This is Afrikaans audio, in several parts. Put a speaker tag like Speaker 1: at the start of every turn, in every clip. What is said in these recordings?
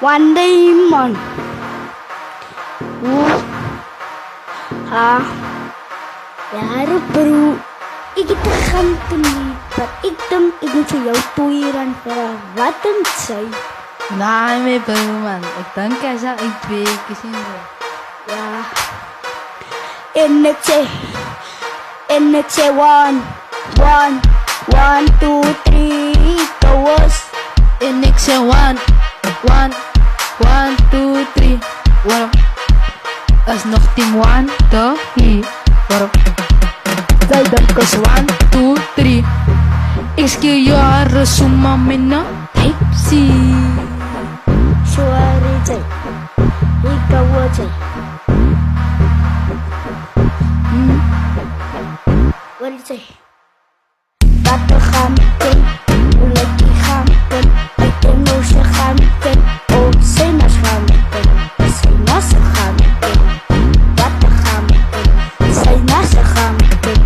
Speaker 1: One Diamond. Baru ik te gaan te liefde. Ik denk ik moet jou toeren voor wat een zij.
Speaker 2: Nee, mijn broer, man. Ik denk hij zou in 2 keer zien.
Speaker 1: Ja. En ik zeg one, 2, 3, kawas.
Speaker 2: En ik zeg 1, 2, 3. Waarom? Als nog team 1, toch? Hier. Waarom? Zij dan kas 1, 2, 3. Ik skill je haren, suma mina. Type C.
Speaker 1: Suara zij. Ik kawas zij. What did you say? Bata gampen, lagi gampen, emosi gampen, oh senas gampen, senas gampen, bata gampen, senas gampen,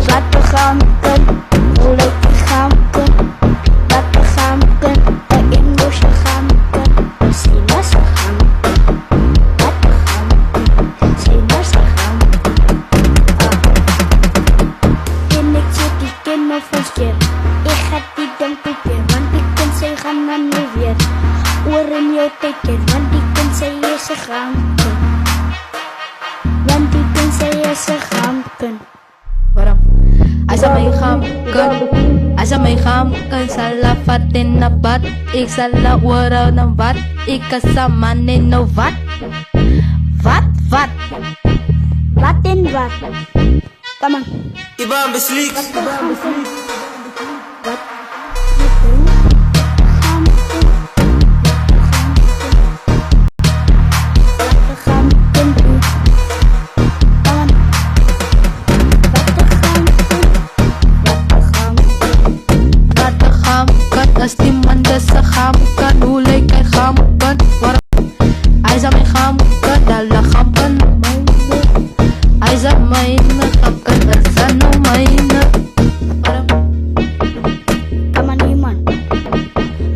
Speaker 1: bata gampen, lagi gampen, bata gampen, emosi gampen, senas gampen, bata gampen, senas gampen. Ik ga die denken weer, want ik kan zij gaan naar me weer. Oren jou teken, want ik kan zij is een gampen. Want ik kan zij is een gampen.
Speaker 2: Waarom? Asa may gamken, asa may gamken, salafatin na bat, ik sala waraw ng bat, ik kasama nino wat? Wat?
Speaker 1: Wat en wat? Come on.
Speaker 3: Ibang Beslik.
Speaker 1: Wat?
Speaker 2: As di manda sa gamkan, hulay kay gamkan. Waarom? Ay sa may gamkan, dala gamkan. Ay sa may nakamkan, asa no may na. Waarom?
Speaker 1: Come on, Iman.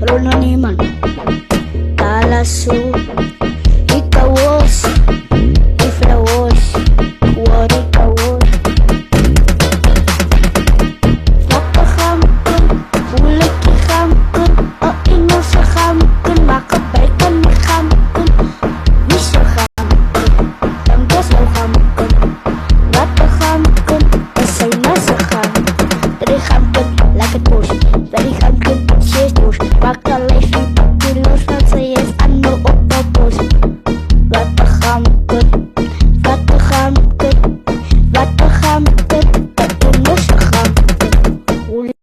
Speaker 1: Rono Iman. Talasu. Ikaw was. If I was. What ikaw was. Like a